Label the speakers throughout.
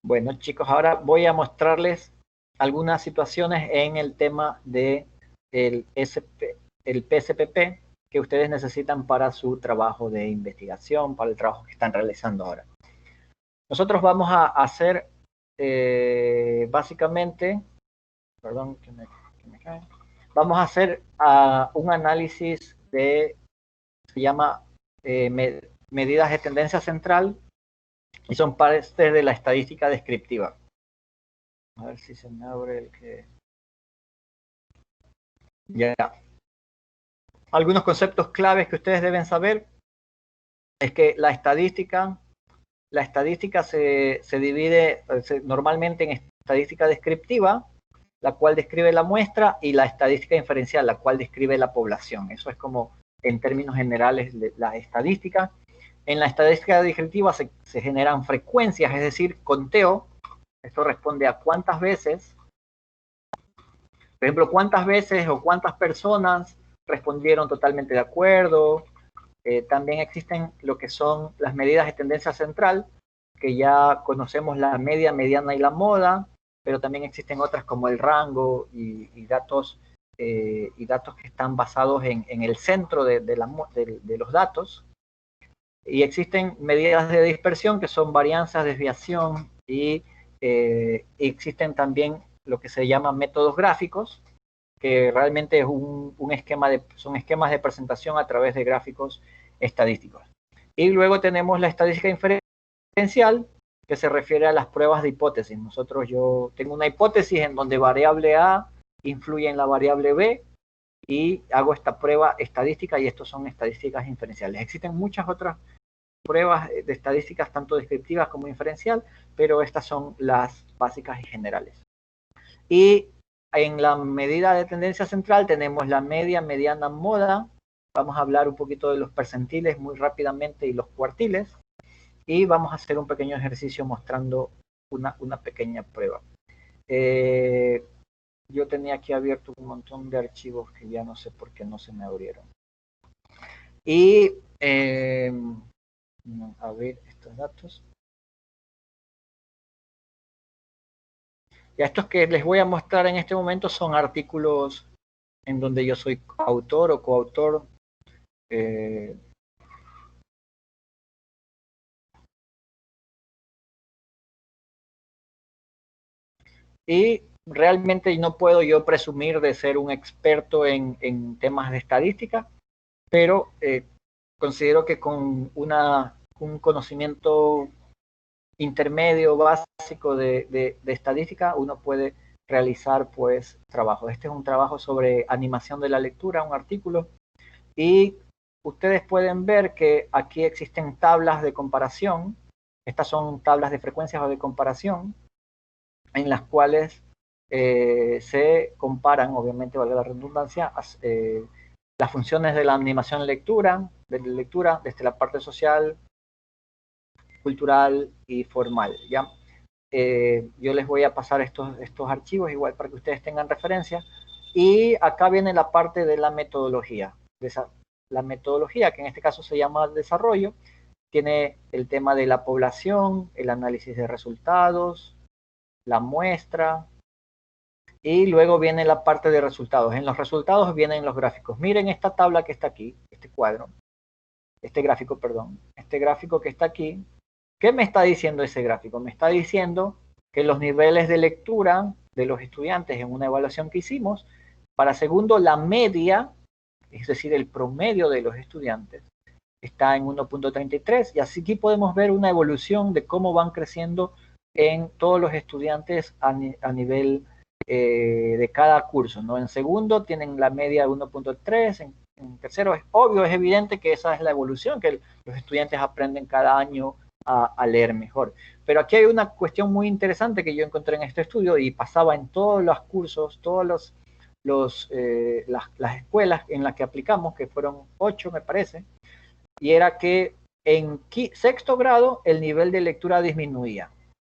Speaker 1: Bueno, chicos, ahora voy a mostrarles algunas situaciones en el tema de el PSPP que ustedes necesitan para su trabajo de investigación, para el trabajo que están realizando ahora. Nosotros vamos a hacer básicamente, perdón, que me cae. Vamos a hacer un análisis de, se llama medidas de tendencia central, y son parte de la estadística descriptiva. A ver si se me abre el que... Ya. Algunos conceptos claves que ustedes deben saber es que la estadística se divide normalmente en estadística descriptiva, la cual describe la muestra, y la estadística inferencial, la cual describe la población. Eso es como en términos generales la estadística. En la estadística descriptiva se generan frecuencias, es decir, conteo. Esto responde a cuántas veces, por ejemplo, cuántas veces o cuántas personas respondieron totalmente de acuerdo. También existen lo que son las medidas de tendencia central, que ya conocemos la media, mediana y la moda, pero también existen otras como el rango y datos que están basados en el centro de los datos. Y existen medidas de dispersión que son varianzas, desviación, y existen también lo que se llama métodos gráficos, que realmente es son esquemas de presentación a través de gráficos estadísticos. Y luego tenemos la estadística inferencial, que se refiere a las pruebas de hipótesis. Yo tengo una hipótesis en donde variable A influye en la variable B, y hago esta prueba estadística, y estos son estadísticas inferenciales. Existen muchas otras pruebas de estadísticas, tanto descriptivas como inferencial, pero estas son las básicas y generales. Y en la medida de tendencia central tenemos la media, mediana, moda. Vamos a hablar un poquito de los percentiles muy rápidamente y los cuartiles. Y vamos a hacer un pequeño ejercicio mostrando una pequeña prueba. Yo tenía aquí abierto un montón de archivos que ya no sé por qué no se me abrieron. Y a ver estos datos. Y estos que les voy a mostrar en este momento son artículos en donde yo soy autor o coautor. Y realmente no puedo yo presumir de ser un experto en temas de estadística, pero considero que con un conocimiento intermedio, básico de estadística, uno puede realizar pues trabajo. Este es un trabajo sobre animación de la lectura, un artículo, y ustedes pueden ver que aquí existen tablas de comparación. Estas son tablas de frecuencias o de comparación, en las cuales se comparan, obviamente valga la redundancia, las funciones de la animación de lectura, desde la parte social, cultural y formal, ¿ya? Yo les voy a pasar estos archivos igual para que ustedes tengan referencia. Y acá viene la parte de la metodología. La metodología, que en este caso se llama desarrollo, tiene el tema de la población, el análisis de resultados, la muestra, y luego viene la parte de resultados. En los resultados vienen los gráficos. Miren esta tabla que está aquí, este gráfico, perdón, este gráfico que está aquí. ¿Qué me está diciendo ese gráfico? Me está diciendo que los niveles de lectura de los estudiantes en una evaluación que hicimos, para segundo, la media, es decir, el promedio de los estudiantes, está en 1.33, y así aquí podemos ver una evolución de cómo van creciendo en todos los estudiantes a nivel de cada curso, ¿no? En segundo tienen la media de 1.3, en tercero es obvio, es evidente que esa es la evolución, que los estudiantes aprenden cada año a leer mejor. Pero aquí hay una cuestión muy interesante que yo encontré en este estudio, y pasaba en todos los cursos, todas las escuelas en las que aplicamos, que fueron 8 me parece, y era que en sexto grado el nivel de lectura disminuía.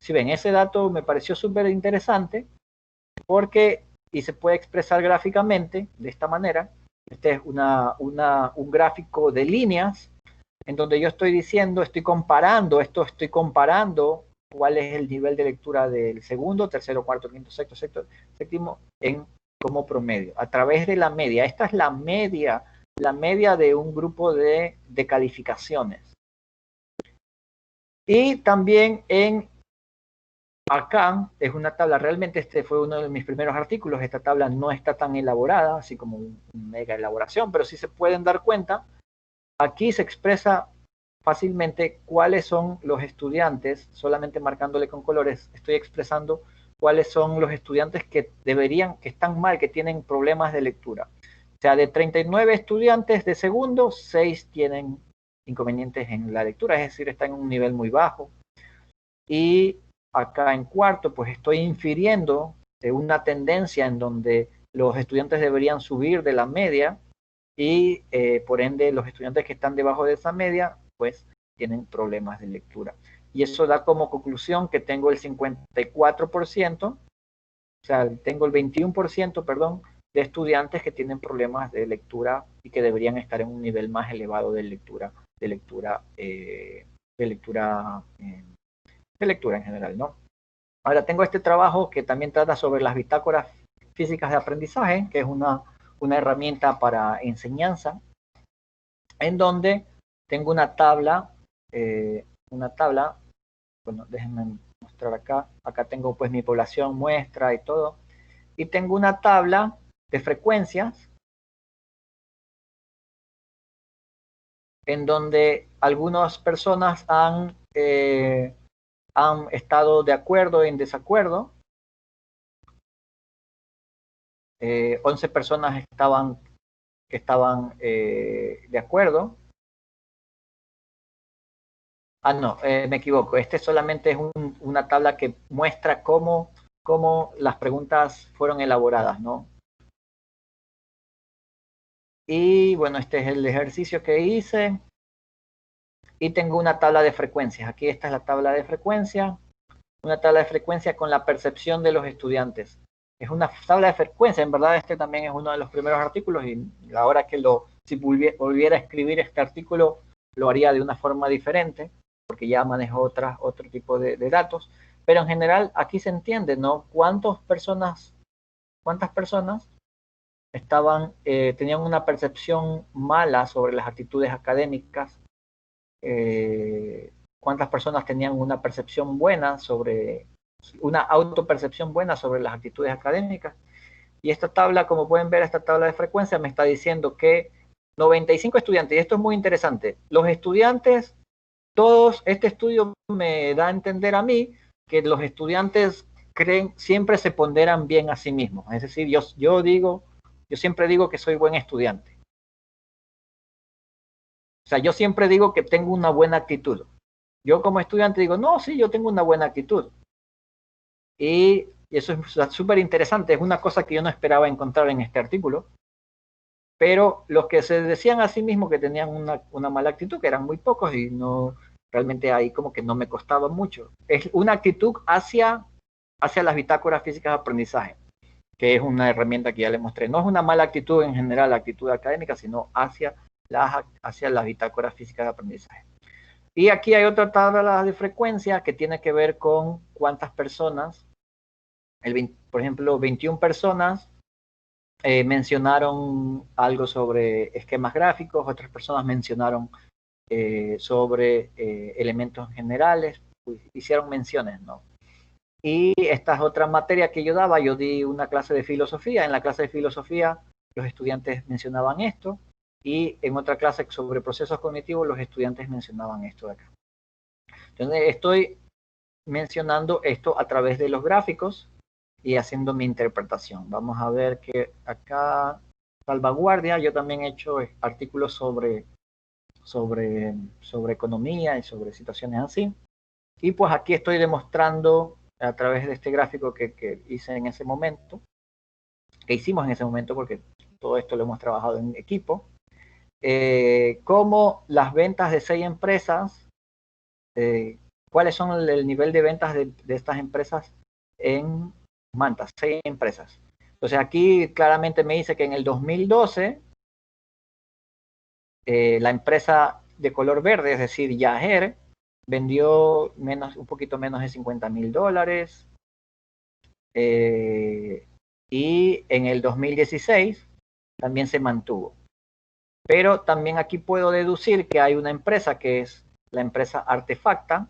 Speaker 1: Si ven, ese dato me pareció súper interesante, porque, y se puede expresar gráficamente de esta manera. Este es un gráfico de líneas, en donde yo estoy diciendo, estoy comparando cuál es el nivel de lectura del segundo, tercero, cuarto, quinto, sexto, séptimo, como promedio, a través de la media. Esta es la media de un grupo de calificaciones. Y también acá es una tabla, realmente este fue uno de mis primeros artículos, esta tabla no está tan elaborada, así como una mega elaboración, pero sí se pueden dar cuenta, aquí se expresa fácilmente cuáles son los estudiantes, solamente marcándole con colores, estoy expresando cuáles son los estudiantes que están mal, que tienen problemas de lectura. O sea, de 39 estudiantes de segundo, 6 tienen inconvenientes en la lectura, es decir, están en un nivel muy bajo. Y acá en cuarto, pues estoy infiriendo de una tendencia en donde los estudiantes deberían subir de la media y por ende los estudiantes que están debajo de esa media, pues tienen problemas de lectura. Y eso da como conclusión que tengo el 54%, o sea, tengo el 21%, perdón, de estudiantes que tienen problemas de lectura y que deberían estar en un nivel más elevado de lectura en general, ¿no? Ahora tengo este trabajo que también trata sobre las bitácoras físicas de aprendizaje, que es una herramienta para enseñanza, en donde tengo una tabla, bueno, déjenme mostrar acá tengo pues mi población, muestra y todo, y tengo una tabla de frecuencias, en donde algunas personas han estado de acuerdo en desacuerdo. 11 personas estaban de acuerdo. No, me equivoco. Este solamente es una tabla que muestra cómo las preguntas fueron elaboradas, ¿no? Y bueno, este es el ejercicio que hice. Y tengo una tabla de frecuencias. Aquí esta es la tabla de frecuencia. Una tabla de frecuencia con la percepción de los estudiantes. Es una tabla de frecuencia. En verdad este también es uno de los primeros artículos y ahora que si volviera a escribir este artículo, lo haría de una forma diferente, porque ya manejo otro tipo de datos. Pero en general aquí se entiende, ¿no? ¿Cuántas personas tenían una percepción mala sobre las actitudes académicas? ¿Cuántas personas tenían una percepción buena una autopercepción buena sobre las actitudes académicas? Y esta tabla, como pueden ver, esta tabla de frecuencia me está diciendo que 95 estudiantes, y esto es muy interesante, los estudiantes, este estudio me da a entender a mí que los estudiantes siempre se ponderan bien a sí mismos. Es decir, yo siempre digo que soy buen estudiante. O sea, yo siempre digo que tengo una buena actitud. Yo como estudiante digo, no, sí, yo tengo una buena actitud. Y eso es súper interesante, es una cosa que yo no esperaba encontrar en este artículo. Pero los que se decían a sí mismos que tenían una mala actitud, que eran muy pocos y no, realmente ahí como que no me costaba mucho. Es una actitud hacia las bitácoras físicas de aprendizaje, que es una herramienta que ya les mostré. No es una mala actitud en general, la actitud académica, sino hacia las bitácoras físicas de aprendizaje. Y aquí hay otra tabla de frecuencia que tiene que ver con cuántas personas, por ejemplo, 21 personas mencionaron algo sobre esquemas gráficos, otras personas mencionaron sobre elementos generales, hicieron menciones, ¿no? Y esta es otra materia que yo daba, yo di una clase de filosofía, en la clase de filosofía los estudiantes mencionaban esto, y en otra clase sobre procesos cognitivos los estudiantes mencionaban esto de acá. Entonces estoy mencionando esto a través de los gráficos y haciendo mi interpretación. Vamos a ver que acá, salvaguardia, yo también he hecho artículos sobre economía y sobre situaciones así. Y pues aquí estoy demostrando a través de este gráfico que hice en ese momento, que hicimos en ese momento, porque todo esto lo hemos trabajado en equipo, cómo las ventas de 6 empresas, cuáles son el nivel de ventas de estas empresas en Manta, 6 empresas. Entonces aquí claramente me dice que en el 2012 la empresa de color verde, es decir, Yagger, vendió un poquito menos de $50.000. Y en el 2016 también se mantuvo. Pero también aquí puedo deducir que hay una empresa que es la empresa Artefacta.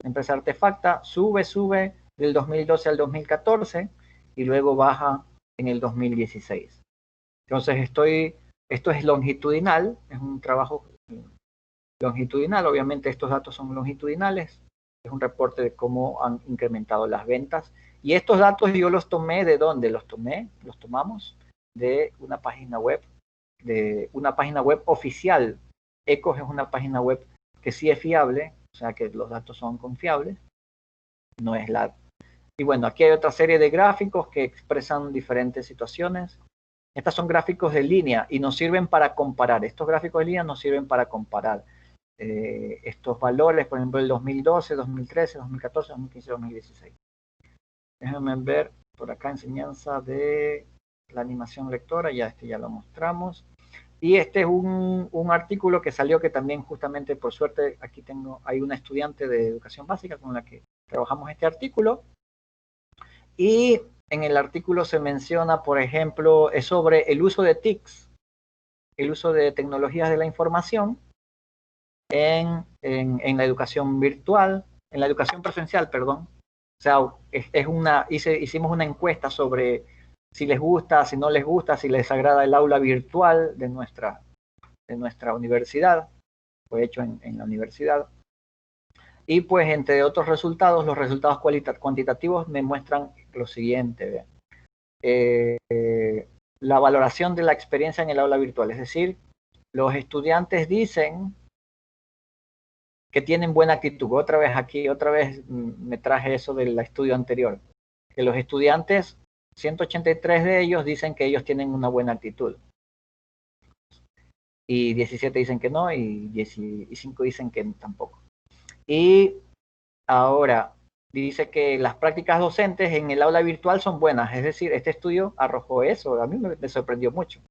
Speaker 1: La empresa Artefacta sube del 2012 al 2014 y luego baja en el 2016. Entonces esto es longitudinal, es un trabajo longitudinal, obviamente estos datos son longitudinales, es un reporte de cómo han incrementado las ventas. Y estos datos yo los tomé ¿de dónde? Los tomamos de una página web oficial. Ecos es una página web que sí es fiable, o sea que los datos son confiables, no es la... Y bueno, aquí hay otra serie de gráficos que expresan diferentes situaciones. Estos son gráficos de línea y nos sirven para comparar. Estos gráficos de línea nos sirven para comparar estos valores, por ejemplo, el 2012, 2013, 2014, 2015, 2016. Déjenme ver por acá enseñanza de la animación lectora, ya ya lo mostramos. Y este es un artículo que salió que también justamente por suerte aquí hay una estudiante de educación básica con la que trabajamos este artículo. Y en el artículo se menciona, por ejemplo, es sobre el uso de TICs, el uso de tecnologías de la información en la educación virtual, en la educación presencial, perdón. O sea, hicimos una encuesta sobre si les gusta, si no les gusta, si les agrada el aula virtual de nuestra universidad. Fue hecho en la universidad. Y pues entre otros resultados, los resultados cuantitativos me muestran lo siguiente. La valoración de la experiencia en el aula virtual, es decir, los estudiantes dicen que tienen buena actitud. Otra vez me traje eso del estudio anterior, que los estudiantes, 183 de ellos dicen que ellos tienen una buena actitud. Y 17 dicen que no, y 15 dicen que tampoco. Y ahora, dice que las prácticas docentes en el aula virtual son buenas, es decir, este estudio arrojó eso, a mí me sorprendió mucho.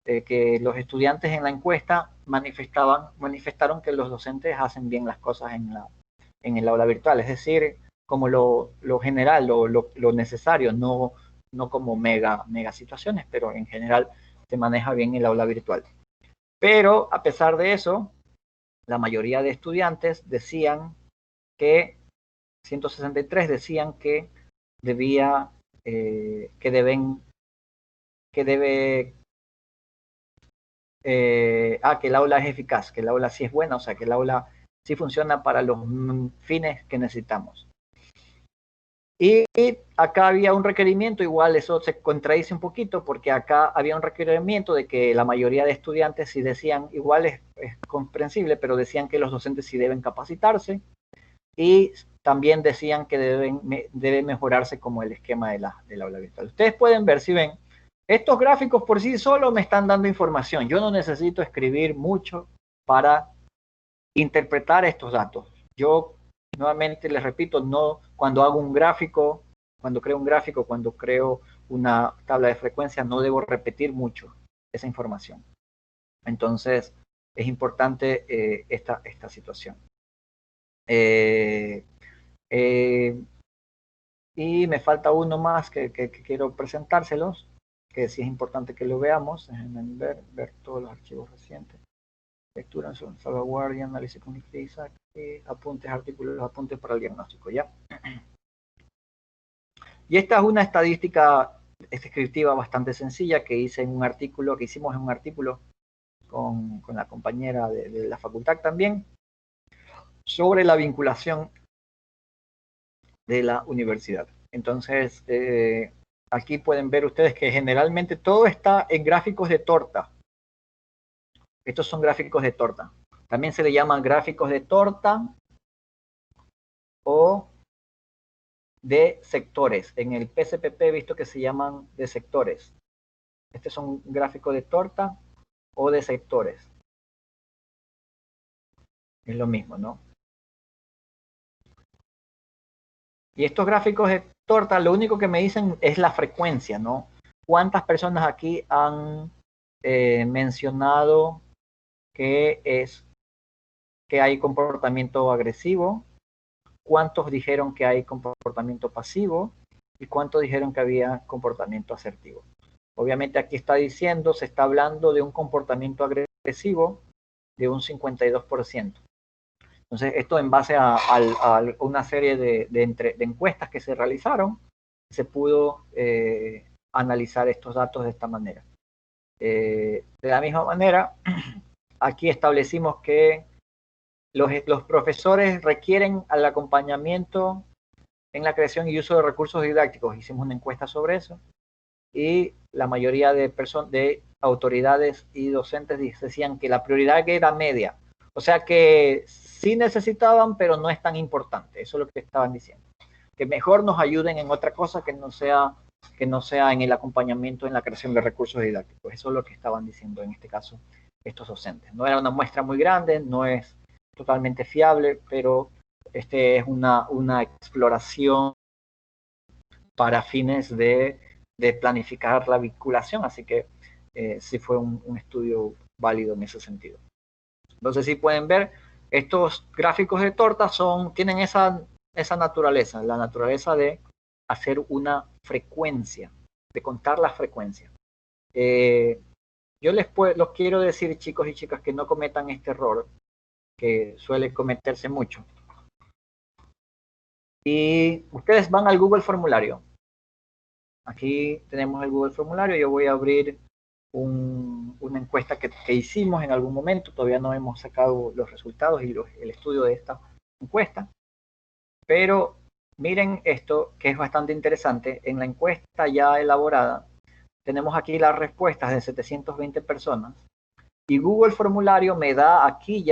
Speaker 1: Que los estudiantes en la encuesta manifestaron que los docentes hacen bien las cosas en el aula virtual, es decir, como lo general, lo necesario, no como mega situaciones, pero en general se maneja bien el aula virtual. Pero a pesar de eso, la mayoría de estudiantes decían que 163 decían que que el aula es eficaz, que el aula sí es buena, o sea, que el aula sí funciona para los fines que necesitamos. Y acá había un requerimiento, igual eso se contradice un poquito, porque acá había un requerimiento de que la mayoría de estudiantes sí decían, igual es comprensible, pero decían que los docentes sí deben capacitarse, y también decían que debe mejorarse como el esquema del aula virtual. Ustedes pueden ver, si ven, estos gráficos por sí solos me están dando información. Yo no necesito escribir mucho para interpretar estos datos. Yo, nuevamente les repito, no cuando hago un gráfico, cuando creo una tabla de frecuencia, no debo repetir mucho esa información. Entonces, es importante esta situación. Y me falta uno más que quiero presentárselos, que sí es importante que lo veamos. Déjenme ver todos los archivos recientes. Lectura, salvaguardia, análisis cognitivo, apuntes, artículos, apuntes para el diagnóstico, ¿ya? Y esta es una estadística descriptiva bastante sencilla que hicimos en un artículo con la compañera de la facultad también, sobre la vinculación de la universidad. Entonces, aquí pueden ver ustedes que generalmente todo está en gráficos de torta. Estos son gráficos de torta. También se le llaman gráficos de torta o de sectores. En el PCPP he visto que se llaman de sectores. Este es un gráfico de torta o de sectores. Es lo mismo, ¿no? Y estos gráficos de torta, lo único que me dicen es la frecuencia, ¿no? ¿Cuántas personas aquí han mencionado que es que hay comportamiento agresivo, cuántos dijeron que hay comportamiento pasivo y cuántos dijeron que había comportamiento asertivo. Obviamente aquí está diciendo, se está hablando de un comportamiento agresivo de un 52%. Entonces, esto en base a una serie de encuestas que se realizaron, se pudo analizar estos datos de esta manera. De la misma manera, aquí establecimos que los profesores requieren al acompañamiento en la creación y uso de recursos didácticos. Hicimos una encuesta sobre eso y la mayoría de autoridades y docentes decían que la prioridad era media. O sea que sí necesitaban, pero no es tan importante. Eso es lo que estaban diciendo. Que mejor nos ayuden en otra cosa que no sea en el acompañamiento en la creación de recursos didácticos. Eso es lo que estaban diciendo en este caso estos docentes. No era una muestra muy grande, no es totalmente fiable, pero este es una exploración para fines de planificar la vinculación, así que sí fue un estudio válido en ese sentido. Entonces, si pueden ver, estos gráficos de torta tienen esa naturaleza, la naturaleza de hacer una frecuencia, de contar la frecuencia. Yo los quiero decir, chicos y chicas, que no cometan este error, que suele cometerse mucho. Y ustedes van al Google Formulario. Aquí tenemos el Google Formulario. Yo voy a abrir una encuesta que hicimos en algún momento. Todavía no hemos sacado los resultados y el estudio de esta encuesta. Pero miren esto, que es bastante interesante. En la encuesta ya elaborada, tenemos aquí las respuestas de 720 personas. Y Google Formulario me da aquí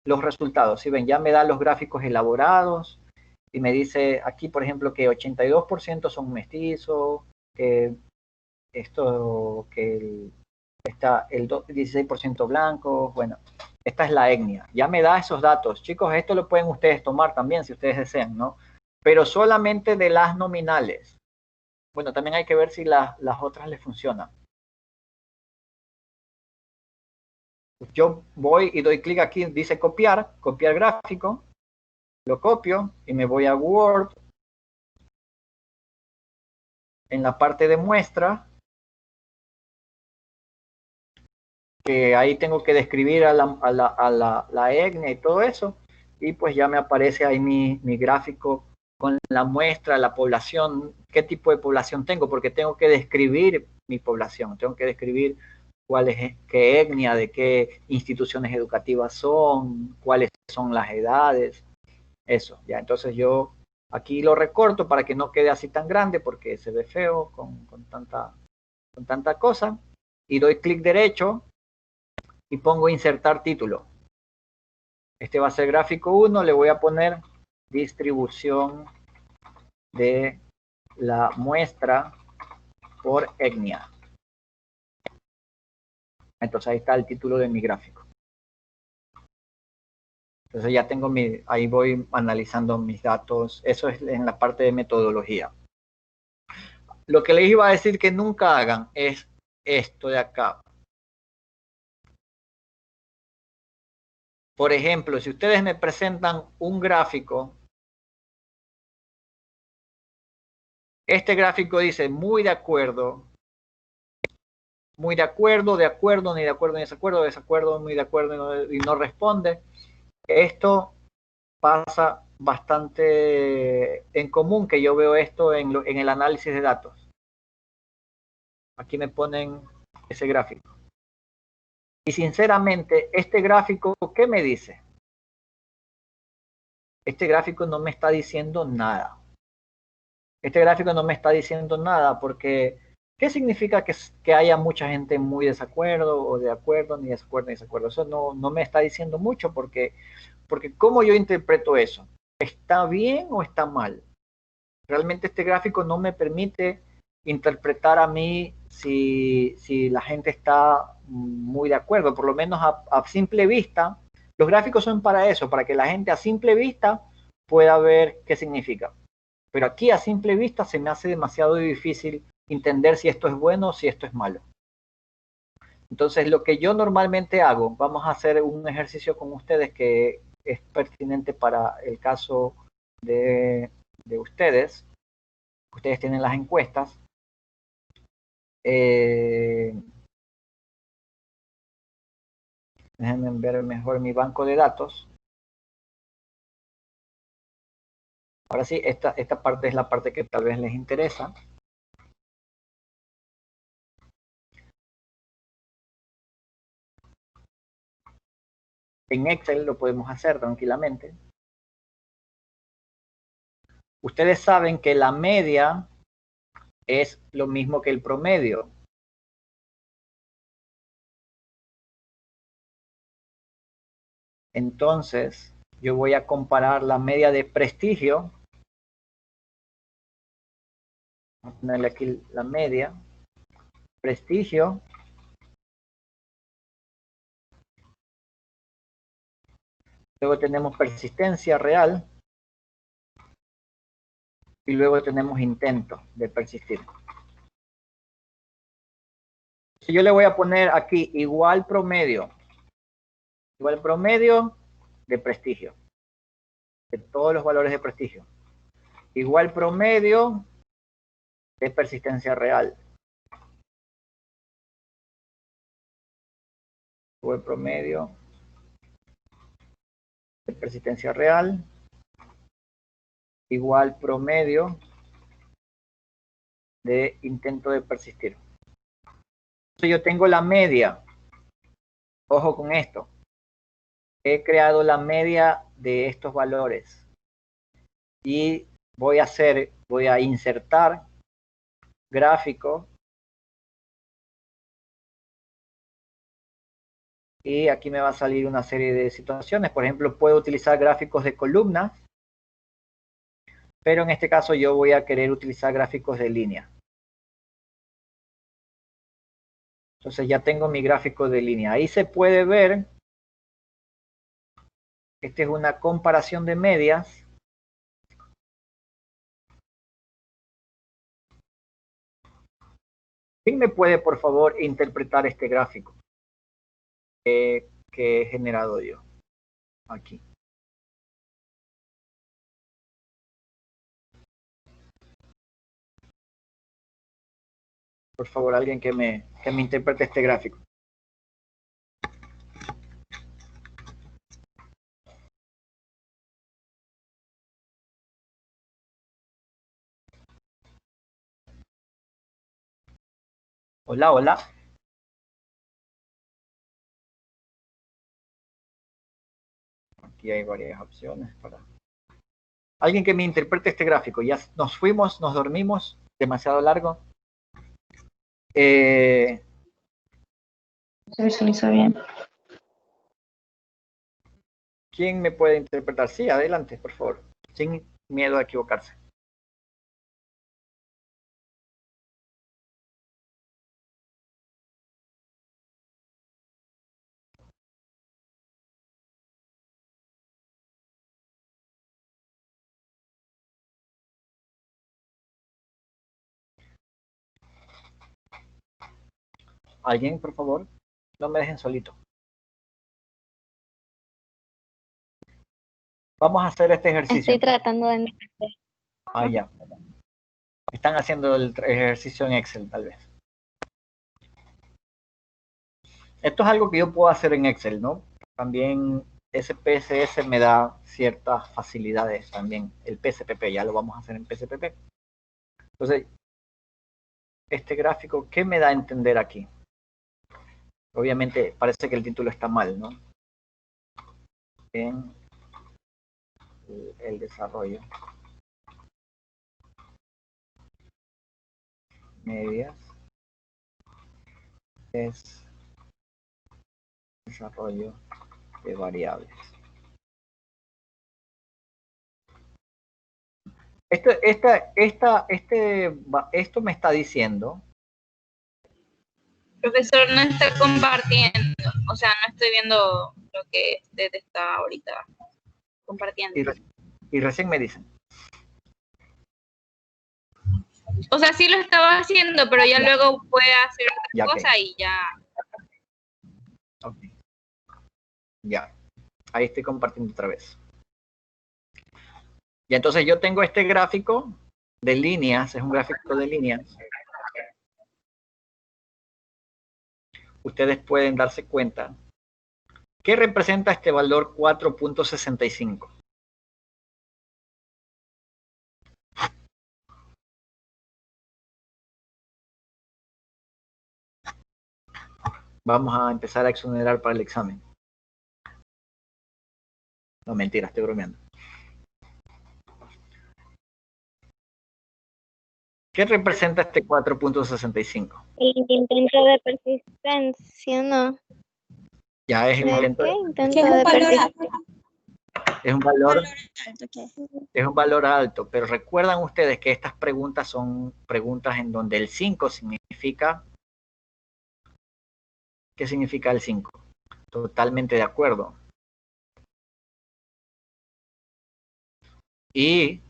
Speaker 1: los resultados. Si ven, ya me da los gráficos elaborados y me dice aquí, por ejemplo, que 82% son mestizos, que está el 16% blanco. Bueno, esta es la etnia. Ya me da esos datos. Chicos, esto lo pueden ustedes tomar también si ustedes desean, ¿no? Pero solamente de las nominales. Bueno, también hay que ver si las otras les funcionan. Yo voy y doy clic aquí, dice copiar gráfico, lo copio y me voy a Word. En la parte de muestra, que ahí tengo que describir a la etnia y todo eso, y pues ya me aparece ahí mi gráfico con la muestra, la población, qué tipo de población tengo, porque tengo que describir mi población, tengo que describir qué etnia, de qué instituciones educativas son, cuáles son las edades, eso, ya. Entonces yo aquí lo recorto para que no quede así tan grande porque se ve feo con tanta cosa, y doy clic derecho y pongo insertar título. Este va a ser gráfico 1, le voy a poner distribución de la muestra por etnia. Entonces ahí está el título de mi gráfico. Entonces ya tengo ahí voy analizando mis datos. Eso es en la parte de metodología. Lo que les iba a decir que nunca hagan es esto de acá. Por ejemplo, si ustedes me presentan un gráfico, este gráfico dice muy de acuerdo, ni de acuerdo, ni desacuerdo, muy de acuerdo y no responde. Esto pasa bastante en común, que yo veo esto en el análisis de datos. Aquí me ponen ese gráfico. Y sinceramente, este gráfico, ¿qué me dice? Este gráfico no me está diciendo nada. Este gráfico no me está diciendo nada porque ¿qué significa que haya mucha gente muy desacuerdo o de acuerdo, ni desacuerdo, ni desacuerdo? Eso no me está diciendo mucho porque ¿cómo yo interpreto eso? ¿Está bien o está mal? Realmente este gráfico no me permite interpretar a mí si la gente está muy de acuerdo, por lo menos a simple vista. Los gráficos son para eso, para que la gente a simple vista pueda ver qué significa. Pero aquí a simple vista se me hace demasiado difícil entender si esto es bueno o si esto es malo. Entonces, lo que yo normalmente hago, vamos a hacer un ejercicio con ustedes que es pertinente para el caso de ustedes. Ustedes tienen las encuestas. Déjenme ver mejor mi banco de datos. Ahora sí, esta parte es la parte que tal vez les interesa. En Excel lo podemos hacer tranquilamente. Ustedes saben que la media es lo mismo que el promedio. Entonces, yo voy a comparar la media de prestigio. Vamos a ponerle aquí la media. Prestigio. Luego tenemos persistencia real. Y luego tenemos intento de persistir. Si yo le voy a poner aquí igual promedio de prestigio, de todos los valores de prestigio, igual promedio de persistencia real, igual promedio de persistencia real, igual promedio de intento de persistir. Entonces yo tengo la media. Ojo con esto. He creado la media de estos valores y voy a insertar gráfico y aquí me va a salir una serie de situaciones. Por ejemplo, puedo utilizar gráficos de columnas, pero en este caso yo voy a querer utilizar gráficos de línea. Entonces ya tengo mi gráfico de línea. Ahí se puede ver, esta es una comparación de medias. ¿Quién me puede, por favor, interpretar este gráfico que he generado yo aquí? Por favor, alguien que me interprete este gráfico. Hola, hola. Aquí hay varias opciones para... Alguien que me interprete este gráfico. Ya nos fuimos, nos dormimos, demasiado largo.
Speaker 2: Se visualiza bien.
Speaker 1: ¿Quién me puede interpretar? Sí, adelante, por favor. Sin miedo a equivocarse. ¿Alguien, por favor? No me dejen solito. Vamos a hacer este ejercicio.
Speaker 3: Estoy tratando de entender.
Speaker 1: Ah, ya. Están haciendo el ejercicio en Excel, tal vez. Esto es algo que yo puedo hacer en Excel, ¿no? También SPSS me da ciertas facilidades también. El PSPP, ya lo vamos a hacer en PSPP. Entonces, este gráfico, ¿qué me da a entender aquí? Obviamente, parece que el título está mal, ¿no? En el desarrollo. Medias. Es desarrollo de variables. Esto me está diciendo.
Speaker 2: Profesor, no está compartiendo, o sea, no estoy viendo lo que usted está ahorita compartiendo.
Speaker 1: Y recién me dicen.
Speaker 2: O sea, sí lo estaba haciendo, pero ya luego puede hacer otra cosa
Speaker 1: Okay.
Speaker 2: y ya.
Speaker 1: Ok. Ya, ahí estoy compartiendo otra vez. Y entonces yo tengo este gráfico de líneas, es un gráfico de líneas. Ustedes pueden darse cuenta. ¿Qué representa este valor 4.65? Vamos a empezar a exonerar para el examen. No, mentira, estoy bromeando. ¿Qué representa este 4.65?
Speaker 3: El intento de persistencia, ¿no?
Speaker 1: Ya es el intento.
Speaker 3: ¿Qué intento de persistencia?
Speaker 1: Es un valor alto, es un valor alto, pero recuerdan ustedes que estas preguntas son preguntas en donde el 5 significa, ¿qué significa el 5? Totalmente de acuerdo. Y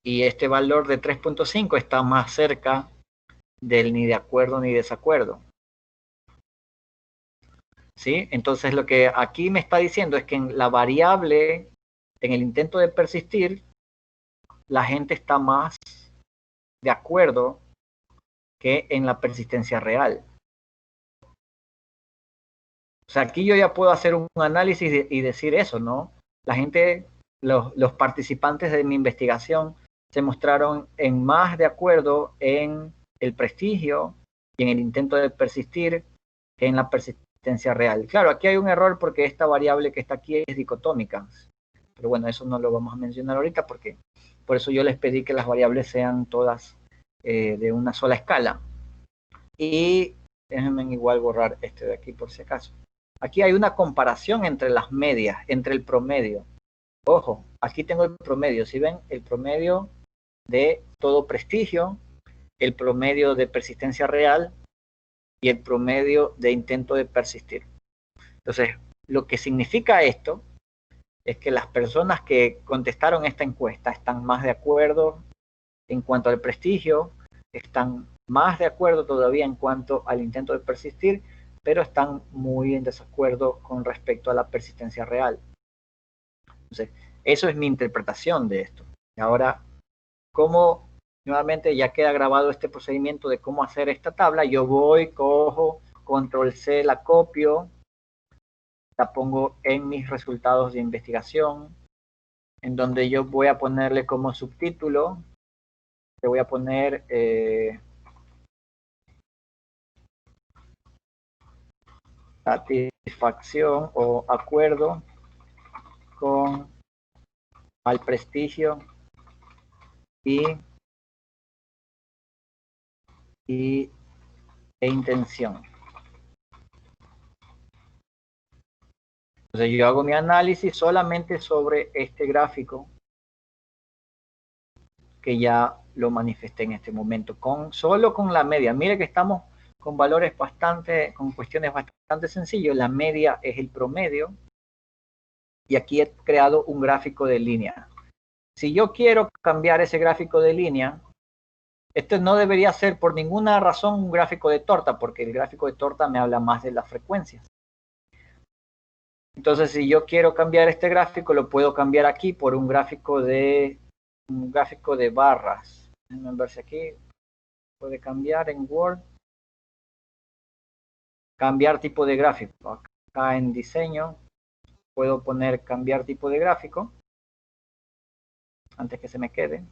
Speaker 1: este valor de 3.5 está más cerca del ni de acuerdo ni desacuerdo. ¿Sí? Entonces lo que aquí me está diciendo es que en la variable, en el intento de persistir, la gente está más de acuerdo que en la persistencia real. O sea, aquí yo ya puedo hacer un análisis y decir eso, ¿no? La gente, los participantes de mi investigación se mostraron en más de acuerdo en el prestigio y en el intento de persistir que en la persistencia real. Claro, aquí hay un error porque esta variable que está aquí es dicotómica. Pero bueno, eso no lo vamos a mencionar ahorita porque por eso yo les pedí que las variables sean todas de una sola escala. Y déjenme igual borrar este de aquí por si acaso. Aquí hay una comparación entre las medias, entre el promedio. Ojo, aquí tengo el promedio. Si ven, el promedio de todo prestigio, el promedio de persistencia real y el promedio de intento de persistir. Entonces, lo que significa esto es que las personas que contestaron esta encuesta están más de acuerdo en cuanto al prestigio, están más de acuerdo todavía en cuanto al intento de persistir, pero están muy en desacuerdo con respecto a la persistencia real. Entonces, eso es mi interpretación de esto. Y ahora, como nuevamente ya queda grabado este procedimiento de cómo hacer esta tabla, yo voy, cojo, control C, la copio, la pongo en mis resultados de investigación, en donde yo voy a ponerle como subtítulo, le voy a poner satisfacción o acuerdo con al prestigio y, e intención. Entonces yo hago mi análisis solamente sobre este gráfico que ya lo manifesté en este momento, solo con la media. Mire que estamos con valores con cuestiones bastante sencillas. La media es el promedio y aquí he creado un gráfico de línea. Si yo quiero cambiar ese gráfico de línea, este no debería ser por ninguna razón un gráfico de torta, porque el gráfico de torta me habla más de las frecuencias. Entonces, si yo quiero cambiar este gráfico, lo puedo cambiar aquí por un gráfico de barras. Déjenme ver si aquí puede cambiar en Word. Cambiar tipo de gráfico. Acá en diseño puedo poner cambiar tipo de gráfico antes que se me quede.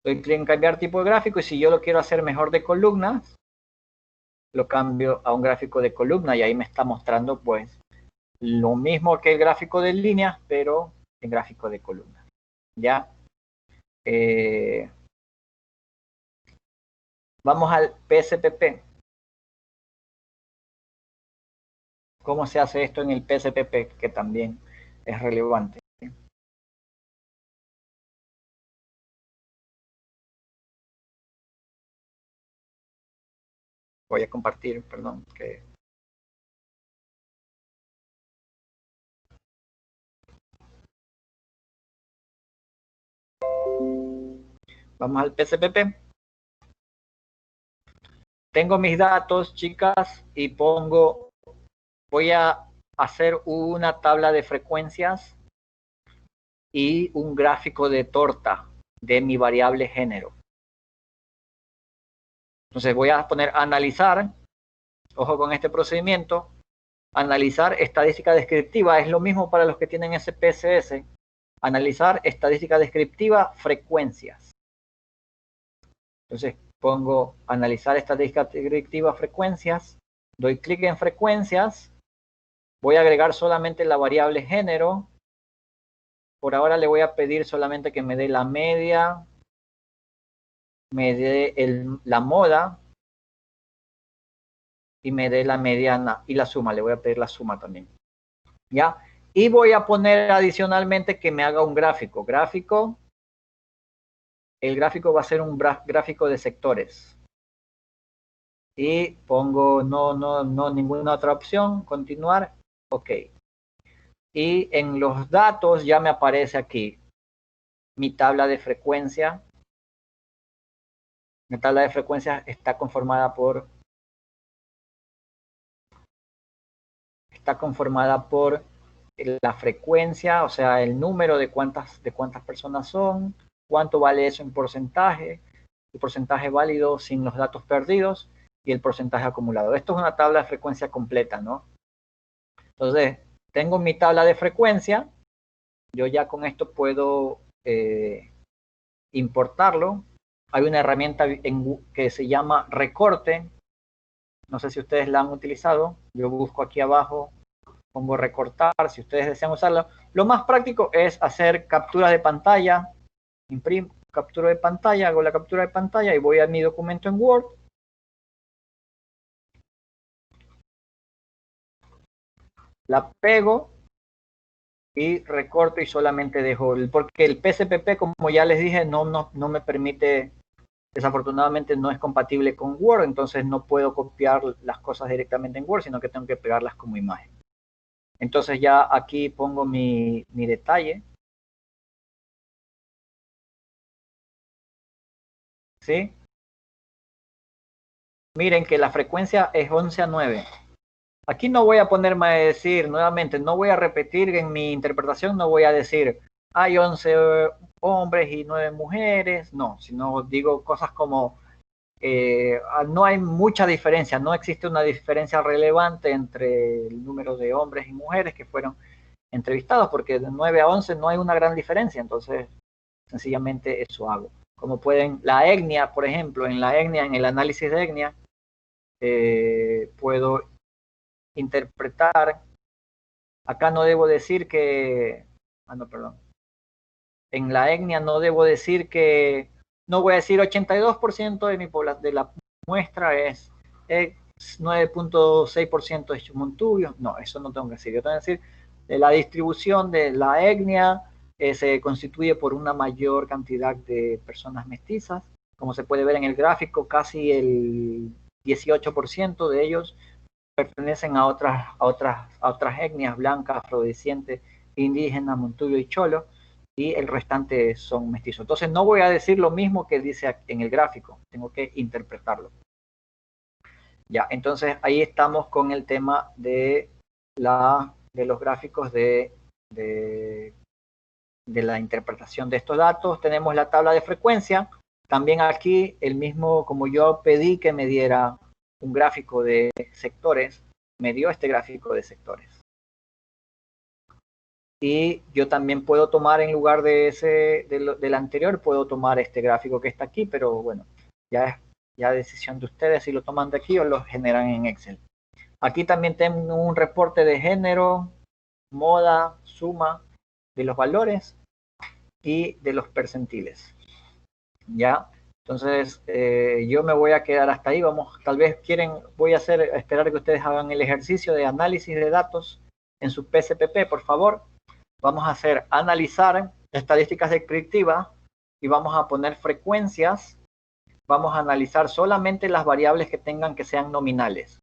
Speaker 1: Doy clic en cambiar tipo de gráfico y si yo lo quiero hacer mejor de columnas, lo cambio a un gráfico de columna y ahí me está mostrando pues lo mismo que el gráfico de líneas, pero en gráfico de columna. Ya. Vamos al PSPP. ¿Cómo se hace esto en el PSPP? Que también es relevante. Voy a compartir, perdón. Vamos al PSPP. tengo mis datos, chicas, y voy a hacer una tabla de frecuencias y un gráfico de torta de mi variable género. Entonces voy a poner analizar, ojo con este procedimiento, analizar estadística descriptiva, es lo mismo para los que tienen SPSS, analizar estadística descriptiva, frecuencias. Entonces pongo analizar estadística descriptiva, frecuencias, doy clic en frecuencias, voy a agregar solamente la variable género, por ahora le voy a pedir solamente que me dé la media, me dé la moda, y me dé la mediana y la suma, le voy a pedir la suma también, ¿ya? Y voy a poner adicionalmente que me haga un gráfico, el gráfico va a ser un gráfico de sectores, y pongo no ninguna otra opción, continuar, ok, y en los datos ya me aparece aquí mi tabla de frecuencia, mi tabla de frecuencia está conformada por la frecuencia, o sea, el número de cuántas personas son, cuánto vale eso en porcentaje, el porcentaje válido sin los datos perdidos y el porcentaje acumulado. Esto es una tabla de frecuencia completa, ¿no? Entonces, tengo mi tabla de frecuencia, yo ya con esto puedo importarlo. Hay una herramienta que se llama recorte, no sé si ustedes la han utilizado, yo busco aquí abajo, pongo recortar, si ustedes desean usarlo. Lo más práctico es hacer captura de pantalla, imprimo, captura de pantalla, hago la captura de pantalla y voy a mi documento en Word. La pego y recorto y solamente dejo, porque el PSPP, como ya les dije, no me permite, desafortunadamente no es compatible con Word, entonces no puedo copiar las cosas directamente en Word, sino que tengo que pegarlas como imagen. Entonces ya aquí pongo mi detalle. ¿Sí? Miren que la frecuencia es 11 a 9. Aquí no voy a ponerme a decir nuevamente, no voy a repetir en mi interpretación, no voy a decir hay 11 hombres y 9 mujeres, no, sino digo cosas como no hay mucha diferencia, no existe una diferencia relevante entre el número de hombres y mujeres que fueron entrevistados, porque de 9 a 11 no hay una gran diferencia, entonces sencillamente eso hago. Como pueden, la etnia, por ejemplo, en la etnia, en el análisis de etnia, puedo interpretar, acá no debo decir que, no, perdón, en la etnia no debo decir que, no voy a decir 82% de de la muestra es 9.6% es Montubio, no, eso no tengo que decir, yo tengo que decir la distribución de la etnia se constituye por una mayor cantidad de personas mestizas, como se puede ver en el gráfico, casi el 18% de ellos pertenecen a otras etnias blancas, afrodescendientes, indígenas, montubio y cholo, y el restante son mestizos. Entonces no voy a decir lo mismo que dice en el gráfico, tengo que interpretarlo. Ya, entonces ahí estamos con el tema de los gráficos de la interpretación de estos datos. Tenemos la tabla de frecuencia. También aquí el mismo, como yo pedí que me diera un gráfico de sectores, me dio este gráfico de sectores. Y yo también puedo tomar en lugar de del anterior, puedo tomar este gráfico que está aquí, pero bueno, ya es decisión de ustedes si lo toman de aquí o lo generan en Excel. Aquí también tengo un reporte de género, moda, suma de los valores y de los percentiles. ¿Ya? Entonces, yo me voy a quedar hasta ahí. Vamos, tal vez voy a esperar que ustedes hagan el ejercicio de análisis de datos en su PSPP, por favor. Vamos a hacer analizar estadísticas descriptivas y vamos a poner frecuencias. Vamos a analizar solamente las variables que tengan que sean nominales.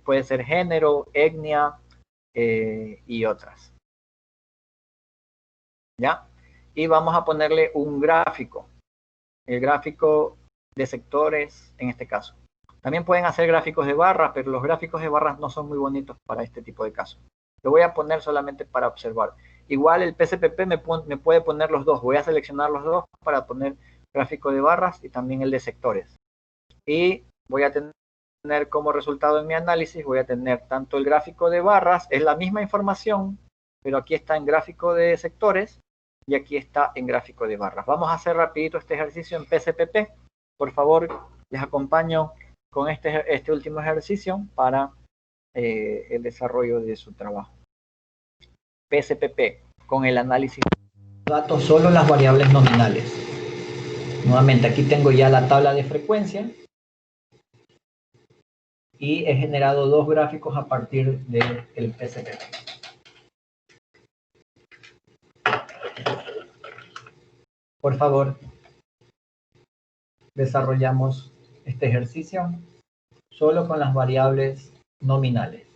Speaker 1: Puede ser género, etnia y otras. ¿Ya? Y vamos a ponerle un gráfico. El gráfico de sectores en este caso. También pueden hacer gráficos de barras, pero los gráficos de barras no son muy bonitos para este tipo de casos. Lo voy a poner solamente para observar. Igual el PSPP me puede poner los dos. Voy a seleccionar los dos para poner gráfico de barras y también el de sectores. Y voy a tener como resultado en mi análisis, voy a tener tanto el gráfico de barras, es la misma información, pero aquí está en gráfico de sectores y aquí está en gráfico de barras. Vamos a hacer rapidito este ejercicio en PSPP. Por favor, les acompaño con este último ejercicio para el desarrollo de su trabajo. PSPP, con el análisis de datos, solo las variables nominales. Nuevamente, aquí tengo ya la tabla de frecuencia y he generado dos gráficos a partir del PSPP. Por favor, desarrollamos este ejercicio solo con las variables nominales.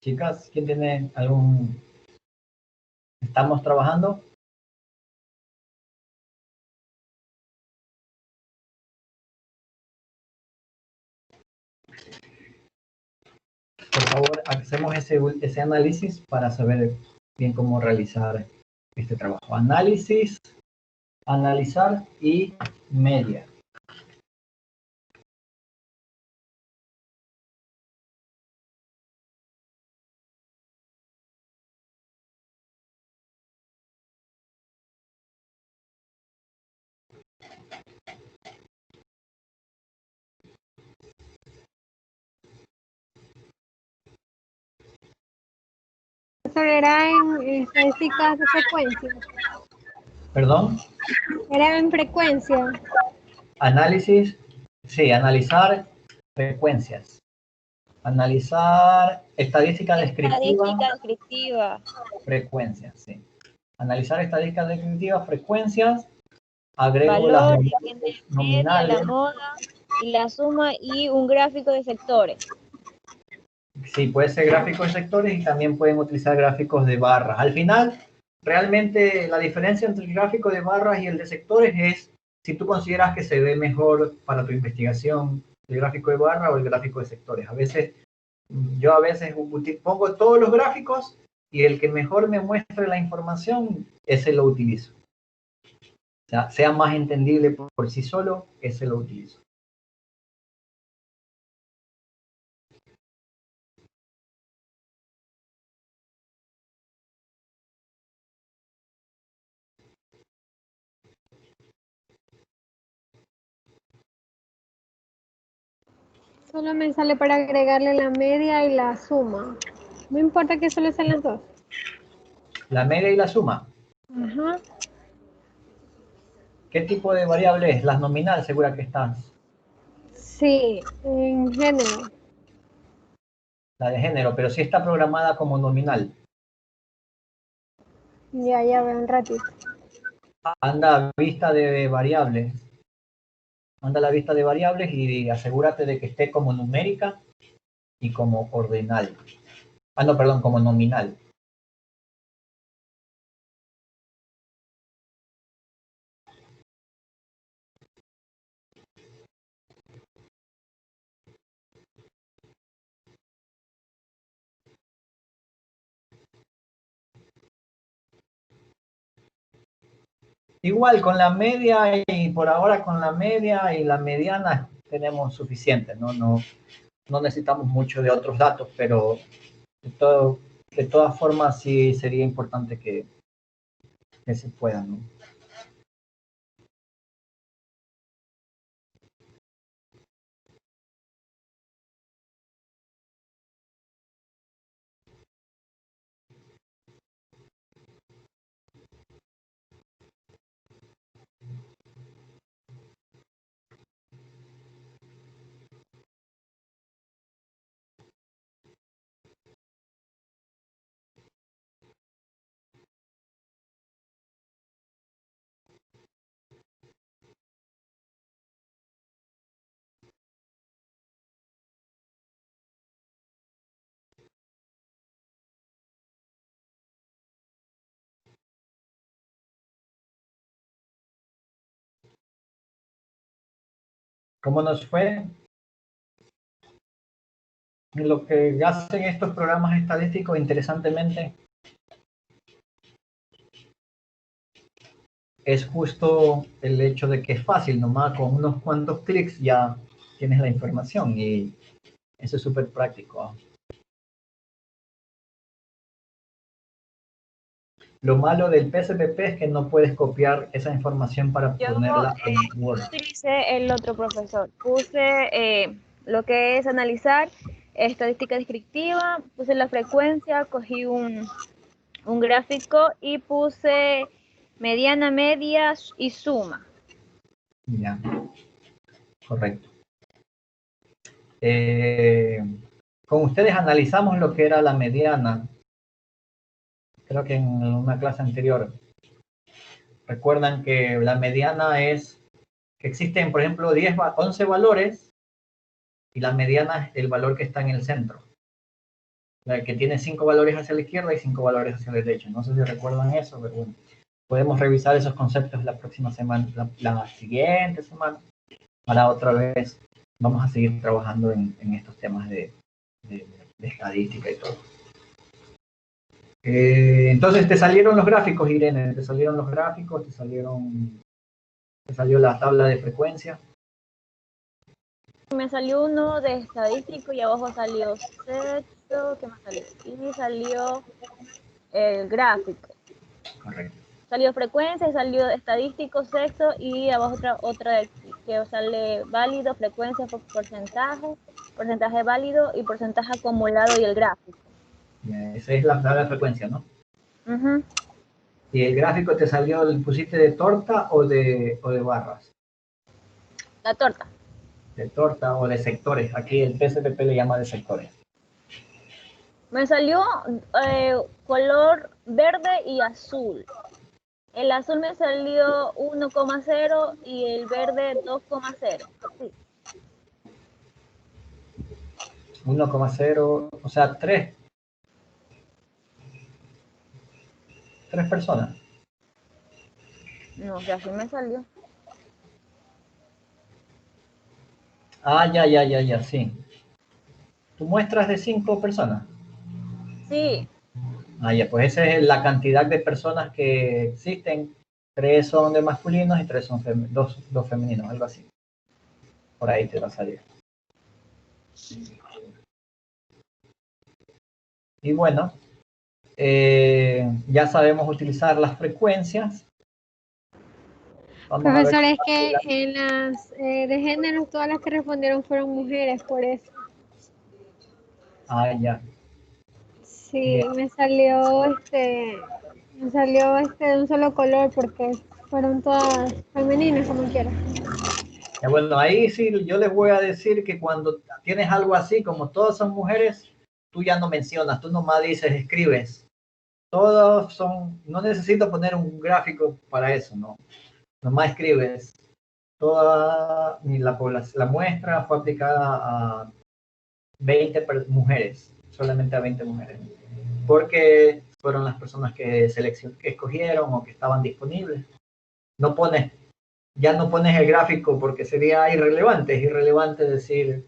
Speaker 1: Chicas, ¿quién tiene algún... ¿Estamos trabajando? Por favor, hacemos ese análisis para saber bien cómo realizar este trabajo. Análisis, analizar y media.
Speaker 4: Era en estadísticas de frecuencia.
Speaker 1: ¿Perdón?
Speaker 4: Era en frecuencia.
Speaker 1: Análisis, sí, analizar frecuencias. Analizar estadística descriptiva.
Speaker 3: Estadística descriptiva.
Speaker 1: Frecuencias, sí. Analizar estadísticas descriptivas, frecuencias. Agrego
Speaker 3: Valor,
Speaker 1: las
Speaker 3: media,
Speaker 1: nominales.
Speaker 3: la moda y la suma y un gráfico de sectores.
Speaker 1: Sí, puede ser gráficos de sectores y también pueden utilizar gráficos de barras. Al final, realmente la diferencia entre el gráfico de barras y el de sectores es si tú consideras que se ve mejor para tu investigación el gráfico de barra o el gráfico de sectores. Yo a veces pongo todos los gráficos y el que mejor me muestre la información, ese lo utilizo. O sea más entendible por sí solo, ese lo utilizo.
Speaker 4: Solo me sale para agregarle la media y la suma. No importa que solo sean las dos.
Speaker 1: La media y la suma.
Speaker 4: Ajá.
Speaker 1: ¿Qué tipo de variable es? Las nominales, segura que estás.
Speaker 4: Sí, en género.
Speaker 1: La de género, pero sí está programada como nominal.
Speaker 4: Ya veo un ratito.
Speaker 1: Anda a vista de variables. Anda a la vista de variables y asegúrate de que esté como numérica y como ordinal. Ah, no, perdón, como nominal. Igual con la media y por ahora con la media y la mediana tenemos suficiente, no necesitamos mucho de otros datos, pero de todas formas sí sería importante que se pueda, ¿no? ¿Cómo nos fue? Lo que hacen estos programas estadísticos, interesantemente, es justo el hecho de que es fácil, nomás con unos cuantos clics ya tienes la información y eso es súper práctico. Lo malo del PSPP es que no puedes copiar esa información para ponerla en Word.
Speaker 3: Yo utilicé el otro profesor. Puse lo que es analizar estadística descriptiva, puse la frecuencia, cogí un gráfico y puse mediana, media y suma.
Speaker 1: Ya, correcto. Con ustedes analizamos lo que era la mediana. Creo que en una clase anterior. Recuerdan que la mediana es que existen, por ejemplo, 11 valores y la mediana es el valor que está en el centro. La que tiene 5 valores hacia la izquierda y 5 valores hacia la derecha. No sé si recuerdan eso, pero bueno, podemos revisar esos conceptos la próxima semana, la siguiente semana. Para otra vez vamos a seguir trabajando en estos temas de estadística y todo. Entonces te salieron los gráficos, Irene, te salieron los gráficos, te salió la tabla de frecuencia.
Speaker 3: Me salió uno de estadístico y abajo salió sexo, ¿qué más salió? Y salió el gráfico.
Speaker 1: Correcto.
Speaker 3: Salió frecuencia, salió estadístico, sexo y abajo otra que sale válido, frecuencia, porcentaje válido y porcentaje acumulado y el gráfico.
Speaker 1: Esa es la tabla de frecuencia, ¿no?
Speaker 3: Uh-huh.
Speaker 1: ¿Y el gráfico te salió, pusiste de torta o de barras?
Speaker 3: La torta.
Speaker 1: De torta o de sectores. Aquí el PSPP le llama de sectores.
Speaker 3: Me salió color verde y azul. El azul me salió 1,0 y el verde 2,0. Sí.
Speaker 1: 1,0, o sea, 3 personas.
Speaker 3: No, o sea, así me salió.
Speaker 1: Ah, ya, sí. ¿Tú muestras de 5 personas?
Speaker 3: Sí.
Speaker 1: Ah, ya, pues esa es la cantidad de personas que existen. 3 son de masculinos y 3 son dos femeninos, algo así. Por ahí te va a salir. Y bueno, ya sabemos utilizar las frecuencias.
Speaker 4: Profesor, es que en las de género todas las que respondieron fueron mujeres, por eso.
Speaker 1: Ah, ya.
Speaker 4: Sí,
Speaker 1: Bien.
Speaker 4: me salió de un solo color porque fueron todas femeninas, como quiera.
Speaker 1: Bueno, ahí sí yo les voy a decir que cuando tienes algo así, como todas son mujeres, tú ya no mencionas, tú nomás dices, escribes. Todos son, no necesito poner un gráfico para eso, no. Nomás escribes. Toda la muestra fue aplicada a 20 mujeres, solamente a 20 mujeres, porque fueron las personas que escogieron o que estaban disponibles. Ya no pones el gráfico porque sería irrelevante. Es irrelevante decir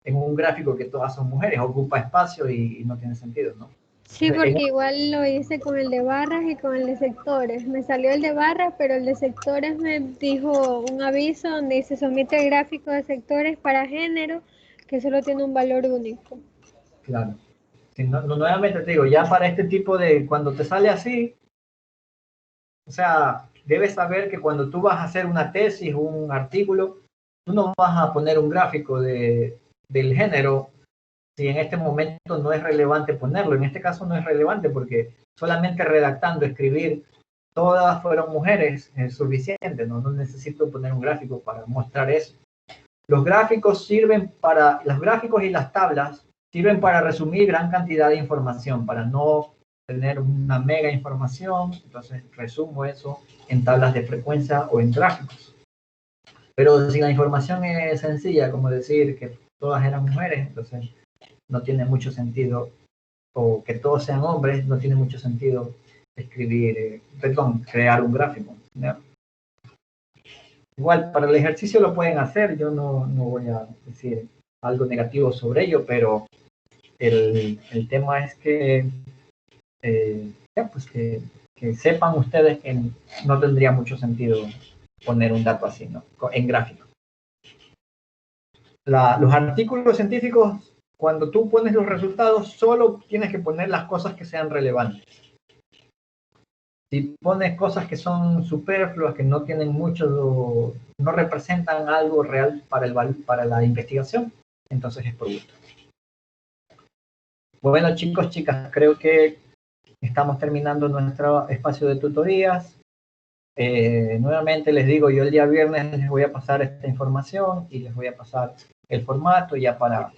Speaker 1: en un gráfico que todas son mujeres, ocupa espacio y no tiene sentido, ¿no?
Speaker 4: Sí, porque igual lo hice con el de barras y con el de sectores. Me salió el de barras, pero el de sectores me dijo un aviso donde dice somete el gráfico de sectores para género, que solo tiene un valor único.
Speaker 1: Claro. Sí, nuevamente te digo, ya para este tipo de, cuando te sale así, o sea, debes saber que cuando tú vas a hacer una tesis o un artículo, tú no vas a poner un gráfico del género si en este momento no es relevante ponerlo. En este caso no es relevante porque solamente redactando, escribir, todas fueron mujeres es suficiente, ¿no? No necesito poner un gráfico para mostrar eso. Los gráficos sirven para, los gráficos y las tablas sirven para resumir gran cantidad de información, para no tener una mega información, entonces resumo eso en tablas de frecuencia o en gráficos. Pero si la información es sencilla, como decir que todas eran mujeres, entonces no tiene mucho sentido, o que todos sean hombres, no tiene mucho sentido escribir, crear un gráfico, ¿no? Igual, para el ejercicio lo pueden hacer, yo no voy a decir algo negativo sobre ello, pero el tema es que, pues que sepan ustedes que no tendría mucho sentido poner un dato así, ¿no? En gráfico. Los artículos científicos, cuando tú pones los resultados, solo tienes que poner las cosas que sean relevantes. Si pones cosas que son superfluas, que no tienen mucho, no representan algo real para la investigación, entonces es por gusto. Bueno, chicos, chicas, creo que estamos terminando nuestro espacio de tutorías. Nuevamente les digo, yo el día viernes les voy a pasar esta información y les voy a pasar el formato ya para,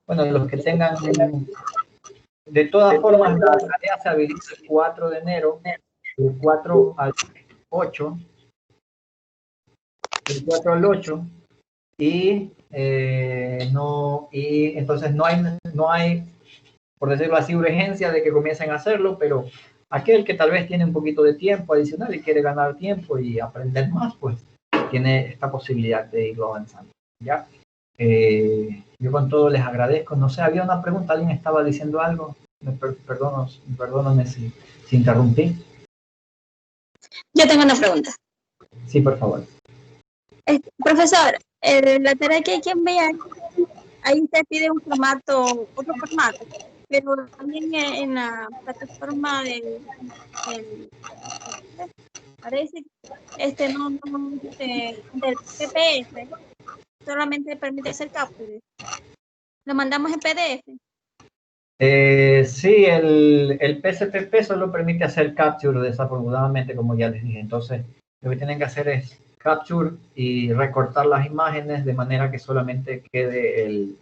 Speaker 1: bueno, los que tengan, de todas formas, la tarea se habilita el 4 de enero, del 4 al 8, del 4 al 8, y entonces no hay, por decirlo así, urgencia de que comiencen a hacerlo, pero aquel que tal vez tiene un poquito de tiempo adicional y quiere ganar tiempo y aprender más, pues tiene esta posibilidad de irlo avanzando, ¿ya? Yo con todo les agradezco. No sé, había una pregunta, alguien estaba diciendo algo. Perdóname si interrumpí.
Speaker 5: Yo tengo una pregunta.
Speaker 1: Sí, por favor.
Speaker 5: Profesor, la tarea que hay que enviar, ahí te pide un formato, otro formato, pero también en la plataforma del parece, del PDF, solamente permite hacer capturas. Lo mandamos en PDF.
Speaker 1: Sí, el PSPP solo permite hacer capture, desafortunadamente, como ya les dije. Entonces, lo que tienen que hacer es capture y recortar las imágenes de manera que solamente quede el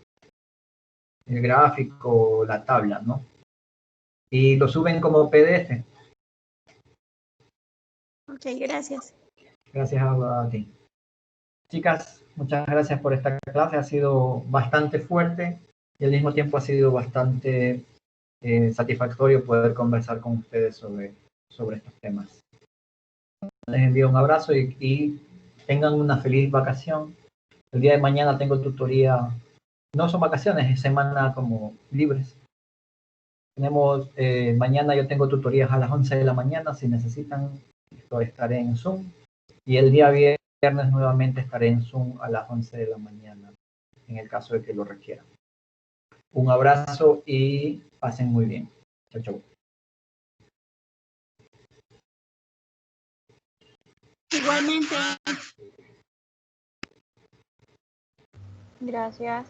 Speaker 1: gráfico, la tabla, ¿no? Y lo suben como PDF.
Speaker 5: Ok, gracias.
Speaker 1: Gracias a ti. Chicas, muchas gracias por esta clase. Ha sido bastante fuerte y al mismo tiempo ha sido bastante satisfactorio poder conversar con ustedes sobre estos temas. Les envío un abrazo y tengan una feliz vacación. El día de mañana tengo tutoría, no son vacaciones, es semana como libres. Tenemos, mañana yo tengo tutorías a las 11 de la mañana, si necesitan, estaré en Zoom. Y el día viernes nuevamente estaré en Zoom a las 11 de la mañana, en el caso de que lo requieran. Un abrazo y pasen muy bien. Chau, chau.
Speaker 5: Igualmente.
Speaker 3: Gracias.